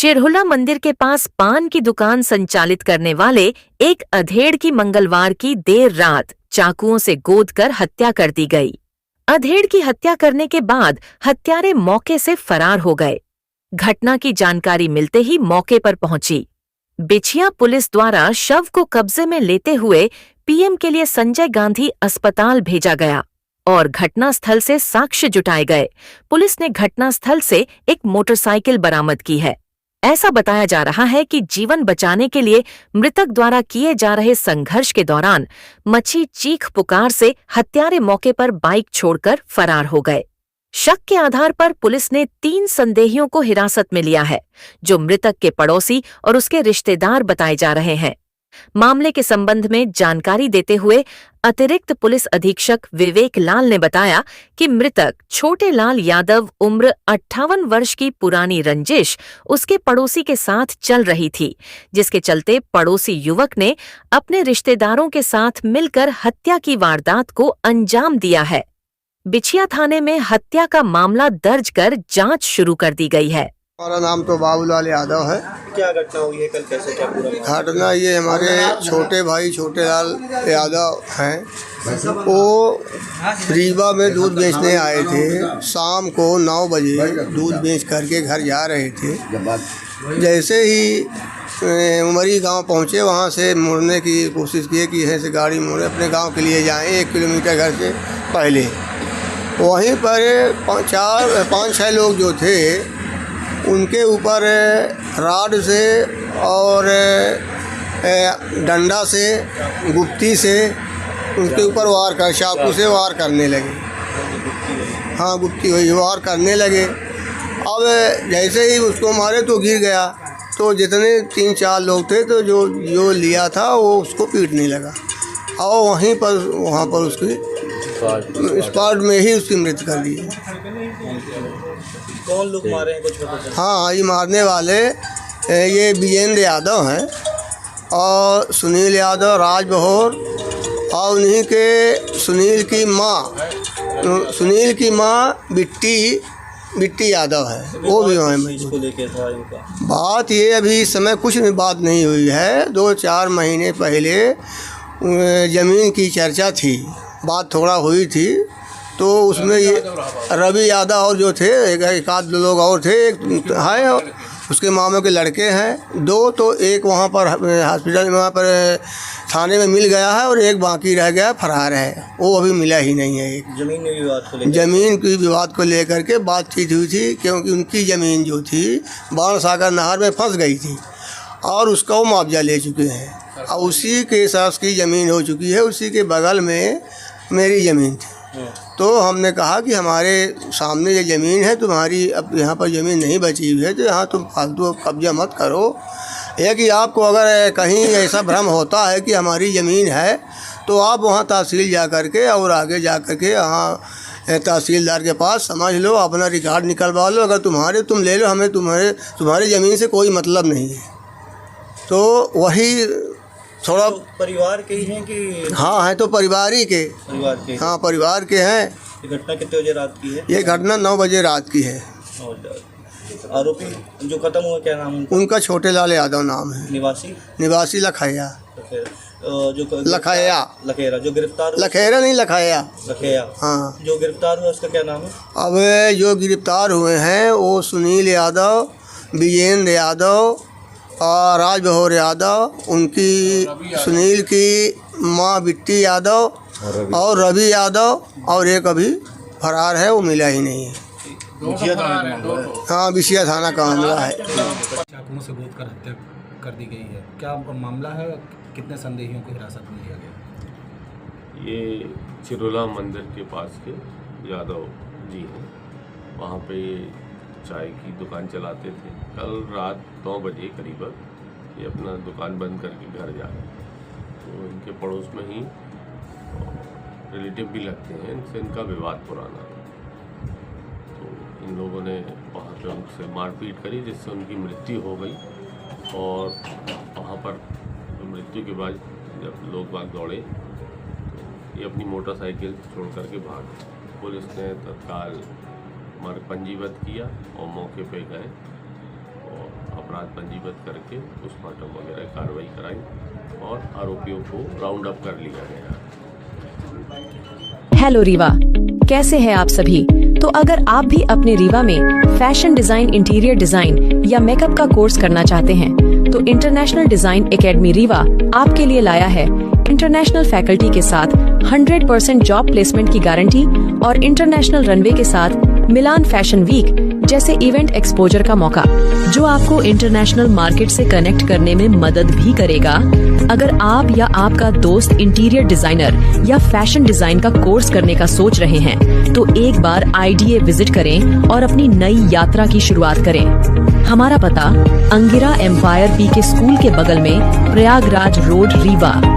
शिरहुला मंदिर के पास पान की दुकान संचालित करने वाले एक अधेड़ की मंगलवार की देर रात चाकुओं से गोदकर हत्या कर दी गई। अधेड़ की हत्या करने के बाद हत्यारे मौके से फरार हो गए। घटना की जानकारी मिलते ही मौके पर पहुंची बिछिया पुलिस द्वारा शव को कब्जे में लेते हुए पीएम के लिए संजय गांधी अस्पताल भेजा गया और घटनास्थल से साक्ष्य जुटाए गए। पुलिस ने घटनास्थल से एक मोटरसाइकिल बरामद की है। ऐसा बताया जा रहा है कि जीवन बचाने के लिए मृतक द्वारा किए जा रहे संघर्ष के दौरान मची चीख पुकार से हत्यारे मौके पर बाइक छोड़कर फरार हो गए। शक के आधार पर पुलिस ने 3 संदेहियों को हिरासत में लिया है, जो मृतक के पड़ोसी और उसके रिश्तेदार बताए जा रहे हैं। मामले के संबंध में जानकारी देते हुए अतिरिक्त पुलिस अधीक्षक विवेक लाल ने बताया कि मृतक छोटे लाल यादव उम्र 58 वर्ष की पुरानी रंजिश उसके पड़ोसी के साथ चल रही थी, जिसके चलते पड़ोसी युवक ने अपने रिश्तेदारों के साथ मिलकर हत्या की वारदात को अंजाम दिया है। बिछिया थाने में हत्या का मामला दर्ज कर जांच शुरू कर दी गई है। हमारा नाम तो बाबूलाल यादव है। क्या घटना हुई है कल, कैसे क्या पूरा? घटना ये हमारे छोटे भाई छोटे लाल यादव हैं, वो रीवा में दूध बेचने आए थे। शाम को 9 बजे दूध बेच करके घर जा रहे थे। जैसे ही उमरी गांव पहुंचे, वहां से मुड़ने की कोशिश की कि ऐसे गाड़ी मोड़े अपने गांव के लिए जाएं 1 किलोमीटर घर से पहले। वहीं पर 5-6 लोग जो थे उनके ऊपर राड से और डंडा से गुप्ती से उनके ऊपर चाकू से वार करने लगे। हाँ, गुप्ती हुई वार करने लगे। अब जैसे ही उसको मारे तो गिर गया, तो जितने 3-4 लोग थे तो जो लिया था वो उसको पीटने लगा और वहाँ पर उसकी स्पॉट में ही उसकी मृत्यु कर दी। कौन लोग मारे हैं, कुछ पता चला? हाँ, ये मारने वाले ये विजेंद्र यादव हैं और सुनील यादव, राज बहोर और उन्हीं के सुनील की माँ बिट्टी यादव है, वो भी वहाँ में। बात ये अभी इस समय कुछ भी बात नहीं हुई है। 2-4 महीने पहले ज़मीन की चर्चा थी, बात थोड़ा हुई थी, तो उसमें ये रवि यादव और जो थे एक आध लोग और थे, एक है और उसके मामों के लड़के हैं 2, तो एक वहाँ पर हॉस्पिटल में वहाँ पर थाने में मिल गया है और एक बाकी रह गया फरार है, वो अभी मिला ही नहीं है। एक ज़मीन की विवाद को लेकर के बातचीत हुई थी, क्योंकि उनकी ज़मीन जो थी बाणसागर नहर में फंस गई थी और उसका वो मुआवजा ले चुके हैं और उसी के साथ की ज़मीन हो चुकी है। उसी के बगल में मेरी ज़मीन थी, तो हमने कहा कि हमारे सामने ये ज़मीन है, तुम्हारी अब यहाँ पर ज़मीन नहीं बची हुई है, तो यहाँ तुम फालतू कब्जा मत करो। यह कि आपको अगर कहीं ऐसा भ्रम होता है कि हमारी ज़मीन है, तो आप वहाँ तहसील जा कर के और आगे जा कर के वहाँ तहसीलदार के पास समझ लो, अपना रिकॉर्ड निकलवा लो। अगर तुम ले लो, हमें तुम्हारी ज़मीन से कोई मतलब नहीं है। तो वही थोड़ा तो परिवार के ही हैं कि? हाँ, है तो परिवार के। हाँ, परिवार के हैं। ये घटना कितने बजे रात की है? ये घटना 9 बजे रात की है। आरोपी जो खत्म हुआ क्या नाम उनका? उनका छोटे लाल यादव नाम है। निवासी लखैया। लखेरा जो गिरफ्तार? लखेरा नहीं, लखैया। हाँ, जो गिरफ्तार हुआ उसका क्या नाम है? अब जो गिरफ्तार हुए हैं वो सुनील यादव, विजेंद्र यादव और राज बहोर यादव, उनकी सुनील की माँ बिट्टी यादव और रवि यादव, और एक अभी फरार है, वो मिला ही नहीं है। हाँ, बिछिया थाना का मामला है। चाकुओं से गोद कर हत्या कर दी गई है, क्या मामला है? कितने संदेहियों को हिरासत में लिया गया? ये चिरोला मंदिर के पास के यादव जी हैं, वहाँ पे चाय की दुकान चलाते थे। कल रात 9 बजे करीबन ये अपना दुकान बंद करके घर जा रहे थे, तो इनके पड़ोस में ही रिलेटिव भी लगते हैं, इनसे इनका विवाद पुराना था। तो इन लोगों ने वहाँ पे उनसे मारपीट करी, जिससे उनकी मृत्यु हो गई। और वहाँ पर मृत्यु के बाद जब लोग बाग दौड़े, तो ये अपनी मोटरसाइकिल छोड़ करके भाग गए। पुलिस ने तत्काल मार्ग पंजीबद्ध किया और मौके पे गए और अपराध अपराध पंजीबद्ध करके पोस्टमार्टम वगैरह कार्रवाई कराई और आरोपियों को राउंड अप कर लिया गया। हेलो रीवा, कैसे हैं आप सभी। तो अगर आप भी अपने रीवा में फैशन डिजाइन, इंटीरियर डिजाइन या मेकअप का कोर्स करना चाहते हैं तो इंटरनेशनल डिजाइन एकेडमी रीवा आपके लिए लाया है इंटरनेशनल फैकल्टी के साथ 100% जॉब प्लेसमेंट की गारंटी और इंटरनेशनल रनवे के साथ मिलान फैशन वीक जैसे इवेंट एक्सपोजर का मौका, जो आपको इंटरनेशनल मार्केट से कनेक्ट करने में मदद भी करेगा। अगर आप या आपका दोस्त इंटीरियर डिजाइनर या फैशन डिजाइन का कोर्स करने का सोच रहे हैं तो एक बार IDA विजिट करें और अपनी नई यात्रा की शुरुआत करें। हमारा पता अंगिरा एम्पायर PK स्कूल के बगल में प्रयागराज रोड, रीवा।